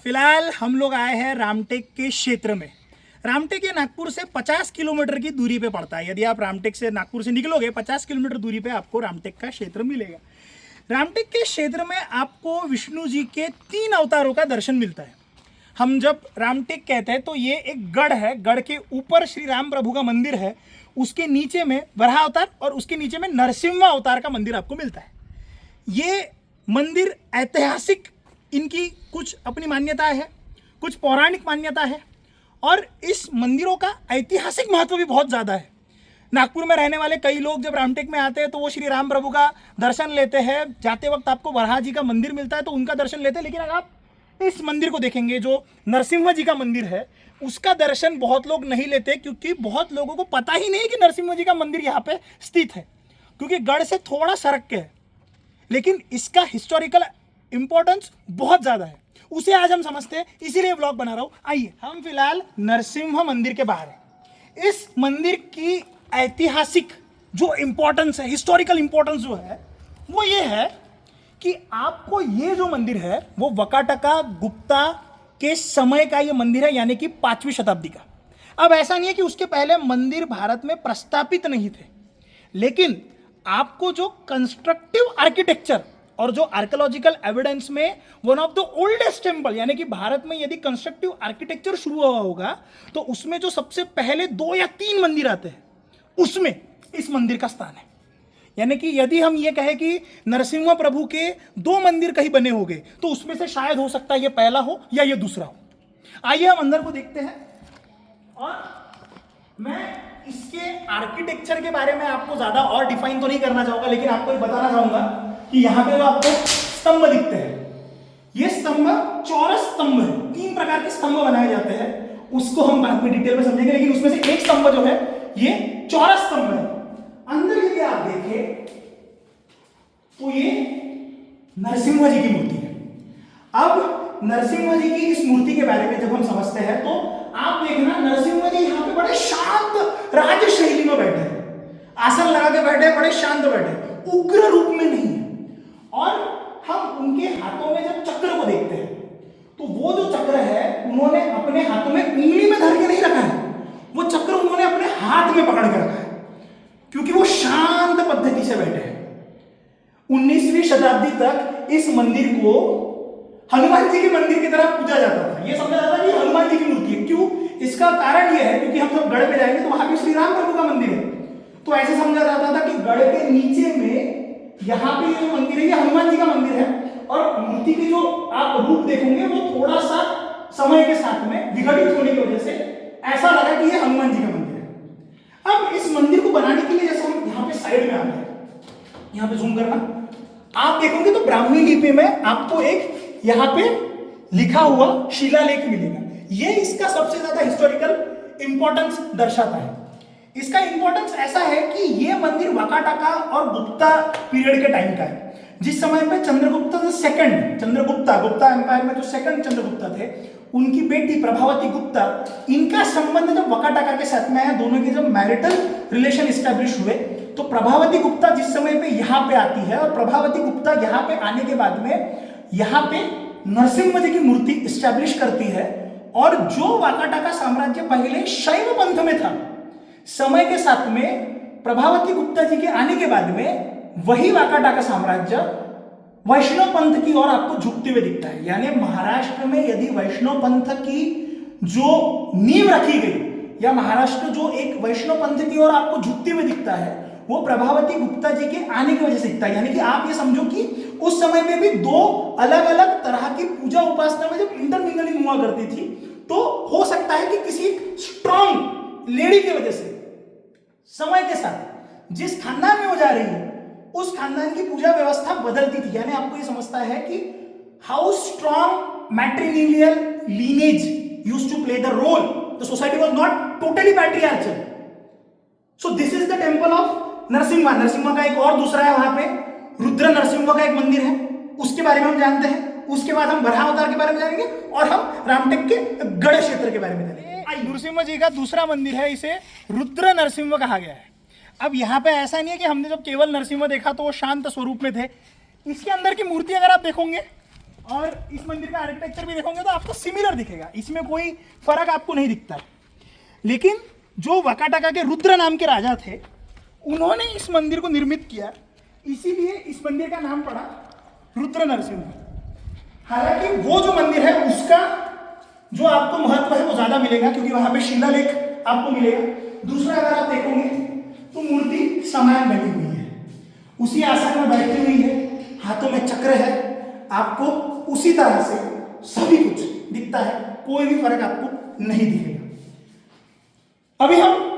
फिलहाल हम लोग आए हैं रामटेक के क्षेत्र में। रामटेक ये नागपुर से 50 किलोमीटर की दूरी पे पड़ता है। यदि आप रामटेक से नागपुर से निकलोगे 50 किलोमीटर दूरी पे आपको रामटेक का क्षेत्र मिलेगा। रामटेक के क्षेत्र में आपको विष्णु जी के 3 अवतारों का दर्शन मिलता है। हम जब रामटेक कहते हैं तो ये एक गढ़ है, गढ़ के ऊपर श्री राम प्रभु का मंदिर है, उसके नीचे में वराह अवतार और उसके नीचे में नरसिम्हा अवतार का मंदिर आपको मिलता है। ये मंदिर ऐतिहासिक, इनकी कुछ अपनी मान्यता है, कुछ पौराणिक मान्यता है और इस मंदिरों का ऐतिहासिक महत्व भी बहुत ज़्यादा है। नागपुर में रहने वाले कई लोग जब रामटेक में आते हैं तो वो श्री राम प्रभु का दर्शन लेते हैं। जाते वक्त आपको वराह जी का मंदिर मिलता है तो उनका दर्शन लेते हैं। लेकिन अगर आप इस मंदिर को देखेंगे जो नरसिम्हा जी का मंदिर है, उसका दर्शन बहुत लोग नहीं लेते क्योंकि बहुत लोगों को पता ही नहीं कि नरसिम्हा जी का मंदिर यहाँ पे स्थित है, क्योंकि गढ़ से थोड़ा सरक के है। लेकिन इसका हिस्टोरिकल इंपॉर्टेंस बहुत ज़्यादा है, उसे आज हम समझते हैं, इसीलिए ब्लॉग बना रहा हूँ। आइए, हम फिलहाल नरसिम्हा मंदिर के बाहर हैं। इस मंदिर की ऐतिहासिक जो इंपॉर्टेंस है, हिस्टोरिकल इंपॉर्टेंस जो है वो ये है कि आपको ये जो मंदिर है वो वकाटका गुप्ता के समय का ये मंदिर है, यानी कि 5वीं शताब्दी का। अब ऐसा नहीं है कि उसके पहले मंदिर भारत में प्रस्तापित नहीं थे, लेकिन आपको जो कंस्ट्रक्टिव आर्किटेक्चर और जो आर्कियोलॉजिकल एविडेंस में one of the oldest temple, यानी कि भारत में यदि कंस्ट्रक्टिव आर्किटेक्चर शुरू हुआ होगा तो उसमें जो सबसे पहले 2 या 3 मंदिर आते हैं उसमें इस मंदिर का स्थान है। यानी कि यदि हम ये कहें कि नरसिम्हा प्रभु के 2 मंदिर कहीं बने होंगे तो उसमें से शायद हो सकता है ये पहला हो या ये दूसरा हो। आइए हम अंदर को देखते हैं और मैं इसके आर्किटेक्चर के बारे में आपको ज्यादा और डिफाइन तो नहीं करना चाहूंगा, लेकिन आपको ये बताना चाहूंगा कि यहाँ पे जो आपको स्तंभ दिखते हैं, ये स्तंभ चौरस स्तंभ है। 3 प्रकार के स्तंभ बनाए जाते हैं, उसको हम बाद में डिटेल में समझेंगे, लेकिन उसमें से एक स्तंभ जो है ये चौरस स्तंभ है। अंदर यदि आप देखें तो ये नरसिम्हा जी की मूर्ति है। अब नरसिम्हा जी की इस मूर्ति के बारे में जब हम समझते हैं तो आप देखना, नरसिम्हा जी यहाँ पे बड़े शांत राज शैली में बैठे हैं, आसन लगा के बैठे, बड़े शांत बैठे, उग्र रूप में नहीं है। और हम उनके हाथों में जब चक्र को देखते हैं तो वो जो चक्र है उन्होंने अपने हाथों में उंगली में धर के नहीं रखा है, वो चक्र उन्होंने अपने हाथ में पकड़ के रखा है, क्योंकि वो शांत पद्धति से बैठे हैं। 19वीं शताब्दी तक इस मंदिर को हनुमान जी के मंदिर की तरह पूजा जाता था। ये समझा जाता कि हनुमान जी की मूर्ति है। क्यों? इसका कारण यह है क्योंकि हम जब गढ़ पे जाएंगे तो वहां पे श्री राम प्रभु का मंदिर है, तो ऐसे समझा जाता था कि गढ़ के नीचे में यहाँ पे ये जो मंदिर है ये हनुमान जी का मंदिर है। और मूर्ति की जो आप रूप देखेंगे वो थोड़ा सा समय के साथ में विघटित होने की वजह से ऐसा लगा कि ये हनुमान जी का मंदिर है। अब इस मंदिर को बनाने के लिए जैसे हम यहाँ पे साइड में आते हैं, यहाँ पे जूम करना, आप देखोगे तो ब्राह्मी लिपि में आपको एक यहाँ पे लिखा हुआ शिलालेख मिलेगा। ये इसका सबसे ज्यादा हिस्टोरिकल इंपॉर्टेंस दर्शाता है। इसका इंपॉर्टेंस ऐसा है कि ये मंदिर वकाटका और गुप्ता पीरियड के टाइम का है, जिस समय पे गुप्ता एम्पायर में जो सेकंड चंद्रगुप्ता थे, उनकी बेटी प्रभावती गुप्ता, इनका संबंध जब वकाटका के साथ में है, दोनों के जब मैरिटल रिलेशन एस्टैब्लिश हुए, तो प्रभावती गुप्ता जिस समय पे यहाँ पे आती है और प्रभावती गुप्ता यहाँ पे आने के बाद में यहाँ पे नरसिम्हा जी की मूर्ति एस्टैब्लिश करती है। और जो वकाटका साम्राज्य पहले शैव पंथ में था, समय के साथ में प्रभावती गुप्ता जी के आने के बाद में वही वकाटका साम्राज्य वैष्णव पंथ की ओर आपको झुकते हुए दिखता है। यानी महाराष्ट्र में यदि वैष्णव पंथ की जो नींव रखी गई या महाराष्ट्र जो एक वैष्णव पंथ की ओर आपको झुकते हुए दिखता है, वो प्रभावती गुप्ता जी के आने की वजह से दिखता है। यानी कि आप ये समझो कि उस समय में भी 2 अलग अलग तरह की पूजा उपासना में जब इंटरमिंगलिंग हुआ करती थी, तो हो सकता है कि किसी स्ट्रॉन्ग लेडी की वजह से समय के साथ जिस खानदान में वो जा रही है उस खानदान की पूजा व्यवस्था बदलती थी। यानी आपको ये समझता है कि how strong matrilineal lineage used to play the role, the society was not totally patriarchal. So this is the temple of Narasimha. Narasimha का एक और दूसरा है, वहां पे रुद्र नरसिम्हा का एक मंदिर है, उसके बारे में हम जानते हैं। उसके बाद हम वराह अवतार के बारे में जानेंगे और हम रामटेक के गढ़ क्षेत्र के बारे में जानेंगे। नरसिम्हा जी का दूसरा मंदिर है, इसे रुद्र नरसिम्हा कहा गया है। अब यहाँ पे ऐसा नहीं है कि हमने जब केवल नरसिम्हा देखा तो वो शांत स्वरूप में थे। इसके अंदर की मूर्ति अगर आप देखोगे और इस मंदिर का आर्किटेक्चर भी देखोगे तो आपको सिमिलर दिखेगा, इसमें कोई फर्क आपको नहीं दिखता है। लेकिन जो वाकाटाका के रुद्र नाम के राजा थे, उन्होंने इस मंदिर को निर्मित किया, इसीलिए इस मंदिर का नाम पड़ा रुद्र नरसिंह। हालांकि वो जो मंदिर है उसका जो आपको महत्व है वो ज्यादा मिलेगा, क्योंकि वहां पे शिलालेख आपको मिलेगा। दूसरा, अगर आप देखोगे तो मूर्ति समान बनी हुई है, उसी आसन में बैठी हुई है, हाथों में चक्र है, आपको उसी तरह से सभी कुछ दिखता है, कोई भी फर्क आपको नहीं दिखेगा। अभी हम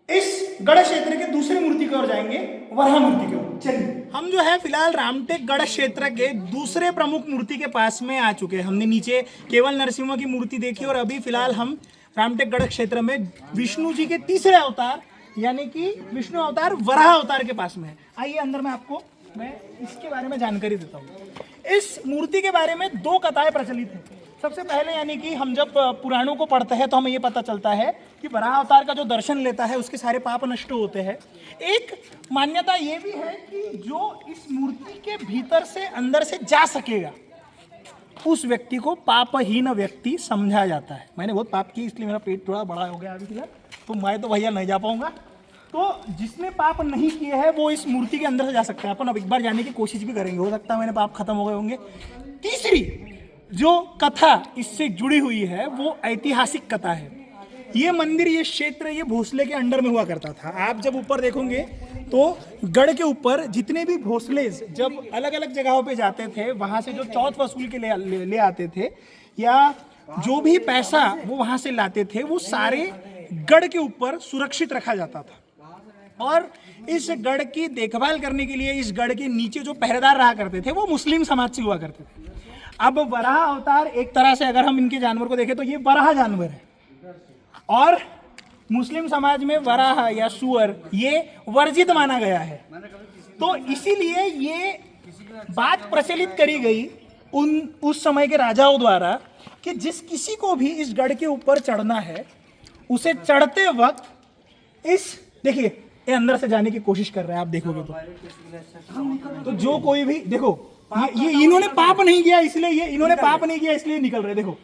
इस गढ़ क्षेत्र के दूसरी मूर्ति की ओर जाएंगे, वराह मूर्ति की ओर। चलिए, हम जो है फिलहाल रामटेक गढ़ क्षेत्र के दूसरे प्रमुख मूर्ति के पास में आ चुके हैं। हमने नीचे केवल नरसिम्हा की मूर्ति देखी और अभी फिलहाल हम रामटेक गढ़ क्षेत्र में विष्णु जी के तीसरे अवतार यानी कि विष्णु अवतार वराह अवतार के पास में है। आइए अंदर में आपको मैं इसके बारे में जानकारी देता हूँ। इस मूर्ति के बारे में दो कथाएं प्रचलित हैं। सबसे पहले यानी कि हम जब पुराणों को पढ़ते हैं तो हमें ये पता चलता है कि वराह अवतार का जो दर्शन लेता है उसके सारे पाप नष्ट होते हैं। एक मान्यता ये भी है कि जो इस मूर्ति के भीतर से अंदर से जा सकेगा उस व्यक्ति को पापहीन व्यक्ति समझा जाता है। मैंने बहुत पाप की इसलिए मेरा पेट थोड़ा बड़ा हो गया अभी फिलहाल, तो मैं तो भैया नहीं जा पाऊंगा। तो जिसने पाप नहीं किए हैं वो इस मूर्ति के अंदर से जा सकता है। अपन अब एक बार जाने की कोशिश भी करेंगे, हो सकता है मैंने पाप खत्म हो गए होंगे। तीसरी जो कथा इससे जुड़ी हुई है वो ऐतिहासिक कथा है। ये मंदिर, ये क्षेत्र, ये भोसले के अंडर में हुआ करता था। आप जब ऊपर देखोगे तो गढ़ के ऊपर जितने भी भोसले जब अलग अलग जगहों पे जाते थे, वहां से जो चौथ वसूल के ले आते थे या जो भी पैसा वो वहां से लाते थे, वो सारे गढ़ के ऊपर सुरक्षित रखा जाता था। और इस गढ़ की देखभाल करने के लिए इस गढ़ के नीचे जो पहरेदार रहा करते थे वो मुस्लिम समाज से हुआ करते थे। अब वराह अवतार एक तरह से अगर हम इनके जानवर को देखें तो ये वराह जानवर है, और मुस्लिम समाज में वराह या सुअर ये वर्जित माना गया है। तो इसीलिए ये बात प्रचलित करी गई उस समय के राजाओं द्वारा कि जिस किसी को भी इस गढ़ के ऊपर चढ़ना है उसे चढ़ते वक्त इस, देखिए ये अंदर से जाने की कोशिश कर रहे हैं, आप देखोगे तो जो कोई भी देखो ये इन्होंने पाप नहीं किया इसलिए ये इन्होंने पाप नहीं किया इसलिए निकल रहे। देखो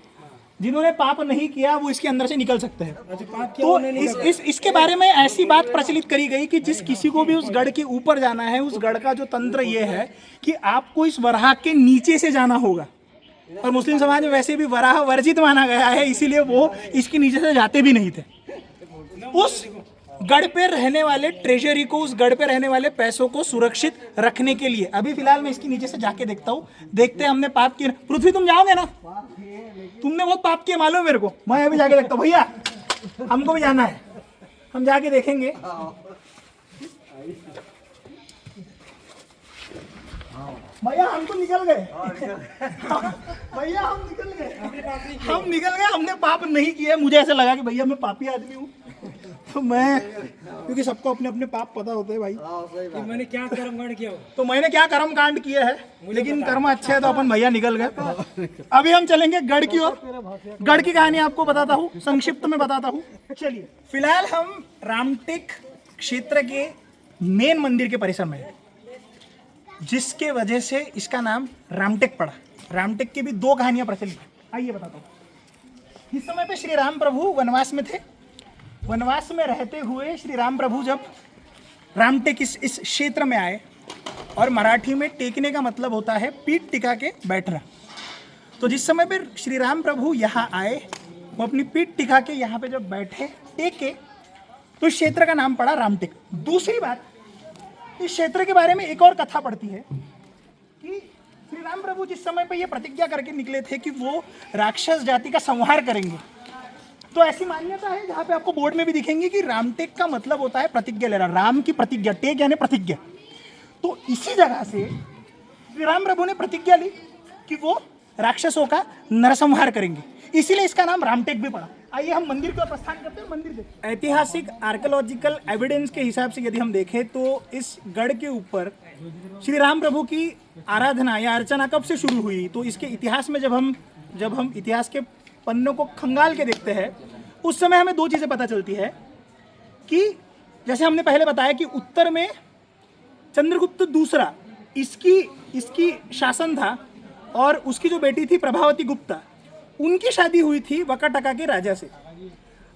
जिन्होंने पाप नहीं किया वो इसके अंदर से निकल सकते हैं। तो इसके बारे में ऐसी बात प्रचलित करी गई कि जिस किसी को भी उस गढ़ के ऊपर जाना है, उस गढ़ का जो तंत्र ये है कि आपको इस वराह के नीचे से जाना होगा। और मुस्लिम समाज में वैसे भी वराह वर्जित माना गया है, इसीलिए वो इसके नीचे से जाते भी नहीं थे। उस गढ़ पे रहने वाले ट्रेजरी को, उस गढ़ पे रहने वाले पैसों को सुरक्षित रखने के लिए अभी फिलहाल मैं इसके नीचे से जाके देखता हूँ, देखते हैं हमने पाप किए। पृथ्वी तुम जाओगे ना, तुमने बहुत पाप किए मालूम मेरे को, मैं अभी जाके देखता हूँ। भैया हमको भी जाना है, हम जाके देखेंगे। भैया हम तो निकल गए, भैया हम निकल गए, हमने पाप नहीं किया। मुझे ऐसा लगा कि भैया मैं पापी आदमी हूँ, तो मैं, क्योंकि सबको अपने अपने पाप पता होते हैं भाई, कि मैंने क्या कर्म कांड किया, तो मैंने क्या कर्म कांड किया है, लेकिन कर्म अच्छे है तो अपन भैया निकल गए। अभी हम चलेंगे गढ़ की ओर। गढ़ की कहानी आपको बताता हूँ, संक्षिप्त में बताता हूँ। चलिए, फिलहाल हम रामटेक क्षेत्र के मेन मंदिर के परिसर में हैं, जिसके वजह से इसका नाम रामटेक पड़ा। रामटेक की भी दो कहानियां प्रचलित हैं, आइए बताता हूँ। इस समय पे श्री राम प्रभु वनवास में थे। वनवास में रहते हुए श्री राम प्रभु जब रामटेक इस क्षेत्र में आए, और मराठी में टेकने का मतलब होता है पीठ टिका के बैठना। तो जिस समय पर श्री राम प्रभु यहाँ आए, वो अपनी पीठ टिका के यहाँ पे जब बैठे टेके, तो इस क्षेत्र का नाम पड़ा रामटेक। दूसरी बात, इस क्षेत्र के बारे में एक और कथा पड़ती है कि श्री राम प्रभु जिस समय पे ये प्रतिज्ञा करके निकले थे कि वो राक्षस जाति का संहार करेंगे, तो ऐसी मान्यता है जहाँ पे आपको बोर्ड में भी दिखेंगे कि रामटेक का मतलब होता है प्रतिज्ञा लेना, राम की प्रतिज्ञा, टेक यानी प्रतिज्ञा। तो इसी जगह से श्री राम प्रभु ने प्रतिज्ञा ली कि वो राक्षसों का नरसंहार करेंगे, इसीलिए इसका नाम रामटेक भी पड़ा। आइए हम मंदिर को प्रस्थान करते हैं। मंदिर देखते हैं। ऐतिहासिक आर्कियोलॉजिकल एविडेंस के हिसाब से यदि हम देखें तो इस गढ़ के ऊपर श्री राम प्रभु की आराधना या अर्चना कब से शुरू हुई, तो इसके इतिहास में जब हम इतिहास के पन्नों को खंगाल के देखते हैं, उस समय हमें दो चीज़ें पता चलती है कि जैसे हमने पहले बताया कि उत्तर में चंद्रगुप्त दूसरा इसकी शासन था, और उसकी जो बेटी थी प्रभावती गुप्ता, उनकी शादी हुई थी वकाटका के राजा से।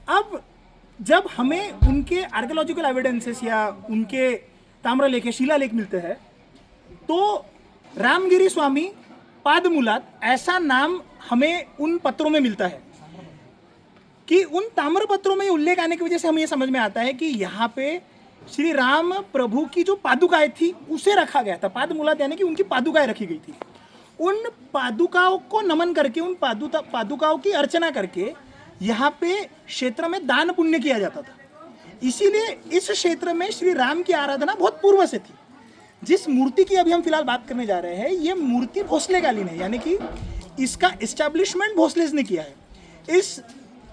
अब जब हमें उनके आर्कियोलॉजिकल एविडेंसेस या उनके ताम्रलेख शिलालेख मिलते हैं तो रामगिरी स्वामी पादमुलात ऐसा नाम हमें उन पत्रों में मिलता है कि उन ताम्र पत्रों में उल्लेख आने की वजह से हमें यह समझ में आता है कि यहाँ पे श्री राम प्रभु की जो पादुकाएं थी उसे रखा गया था। पादमुलात यानी कि उनकी पादुकाएं रखी गई थी। उन पादुकाओं को नमन करके, उन पादुकाओं की अर्चना करके यहाँ पे क्षेत्र में दान पुण्य किया जाता था। इसीलिए इस क्षेत्र में श्री राम की आराधना बहुत पूर्व से थी। जिस मूर्ति की अभी हम फिलहाल बात करने जा रहे हैं, ये मूर्ति भोसलेकालीन है, यानी कि इसका एस्टैब्लिशमेंट भोसलेज ने किया है। इस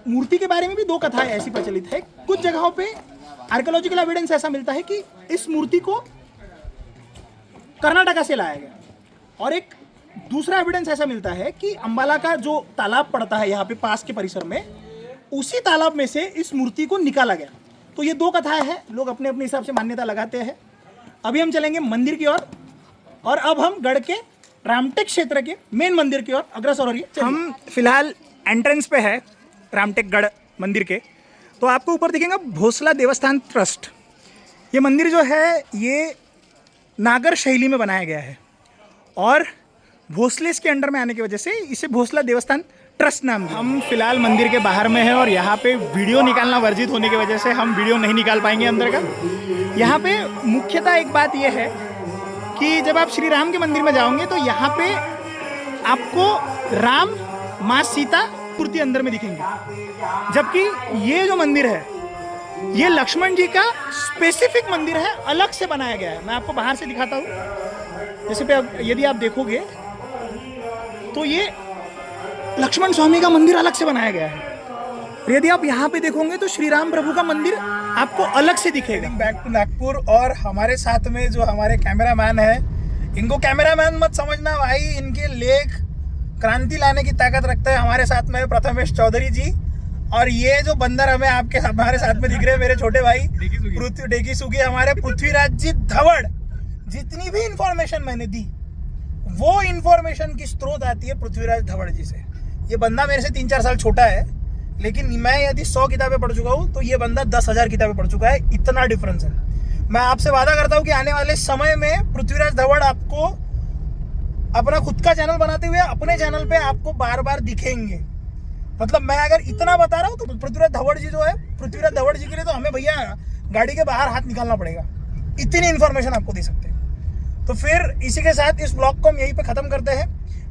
मूर्ति के बारे में भी दो कथाएं ऐसी प्रचलित है। कुछ जगहों पे आर्कियोलॉजिकल एविडेंस ऐसा मिलता है कि इस मूर्ति को कर्नाटका से लाया गया, और एक दूसरा एविडेंस ऐसा मिलता है कि अंबाला का जो तालाब पड़ता है यहाँ पे पास के परिसर में, उसी तालाब में से इस मूर्ति को निकाला गया। तो ये दो कथाएं हैं, लोग अपने अपने हिसाब से मान्यता लगाते हैं। अभी हम चलेंगे मंदिर की ओर, और अब हम गढ़ के रामटेक क्षेत्र के मेन मंदिर की ओर अग्रसर हो रही है। हम फिलहाल एंट्रेंस पे है रामटेक गढ़ मंदिर के, तो आपको ऊपर दिखेगा भोसला देवस्थान ट्रस्ट। ये मंदिर जो है ये नागर शैली में बनाया गया है, और भोसलेस के अंडर में आने की वजह से इसे भोसला देवस्थान ट्रस्ट नाम दिया। हम फिलहाल मंदिर के बाहर में हैं, और यहाँ पे वीडियो निकालना वर्जित होने की वजह से हम वीडियो नहीं निकाल पाएंगे अंदर का। यहाँ पे मुख्यतः एक बात यह है कि जब आप श्री राम के मंदिर में जाओगे तो यहाँ पे आपको राम, माँ सीता मूर्ति अंदर में दिखेंगे, जबकि ये जो मंदिर है ये लक्ष्मण जी का स्पेसिफिक मंदिर है, अलग से बनाया गया है। मैं आपको बाहर से दिखाता हूँ। जैसे पे यदि आप देखोगे तो ये लक्ष्मण स्वामी का मंदिर अलग से बनाया गया है, और यदि आप यहाँ पे देखोगे तो श्री राम प्रभु का मंदिर आपको अलग से दिखेगा। बैक टू नागपुर, और हमारे साथ में जो हमारे कैमरामैन है, इनको कैमरामैन मत समझना भाई, इनके लेख क्रांति लाने की ताकत रखते हैं। हमारे साथ में प्रथमेश चौधरी जी, और ये जो बंदर हमारे साथ में दिख रहे हैं मेरे छोटे भाई डेकी सुगी, हमारे पृथ्वीराज जी धवड़। जितनी भी इंफॉर्मेशन मैंने दी वो इंफॉर्मेशन की स्रोत आती है पृथ्वीराज धवड़ जी से। ये बंदा मेरे से 3-4 साल छोटा है, लेकिन मैं यदि 100 किताबें पढ़ चुका हूँ तो ये बंदा 10,000 किताबें पढ़ चुका है। इतना डिफरेंस है। मैं आपसे वादा करता हूँ कि आने वाले समय में पृथ्वीराज धवड़ आपको अपना खुद का चैनल बनाते हुए अपने चैनल पे आपको बार बार दिखेंगे। मतलब मैं अगर इतना बता रहा हूँ तो पृथ्वीराज धवड़ जी जो है, पृथ्वीराज धवड़ जी के लिए तो हमें भैया गाड़ी के बाहर हाथ निकालना पड़ेगा, इतनी इन्फॉर्मेशन आपको दे सकते हैं। तो फिर इसी के साथ इस ब्लॉग को हम यहीं पे खत्म करते हैं।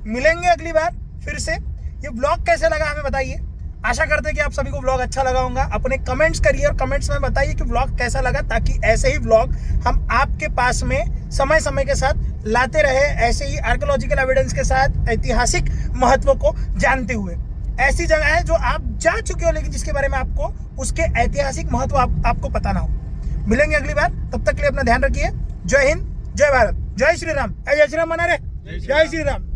मिलेंगे अगली बार फिर से। ये ब्लॉग कैसे लगा हमें बताइए। आशा करते हैं कि आप सभी को ब्लॉग अच्छा लगा होगा। अपने कमेंट्स करिए और कमेंट्स में बताइए कि ब्लॉग कैसा लगा, ताकि ऐसे ही ब्लॉग हम आपके पास में समय समय के साथ लाते रहे, ऐसे ही आर्कियोलॉजिकल एविडेंस के साथ ऐतिहासिक महत्व को जानते हुए। ऐसी जगह है जो आप जा चुके हो लेकिन जिसके बारे में आपको उसके ऐतिहासिक महत्व आपको पता ना हो। मिलेंगे अगली बार, तब तक के लिए अपना ध्यान रखिए। जय हिंद, जय भारत, जय श्री राम। जय श्री राम मना रहे, जय श्री राम।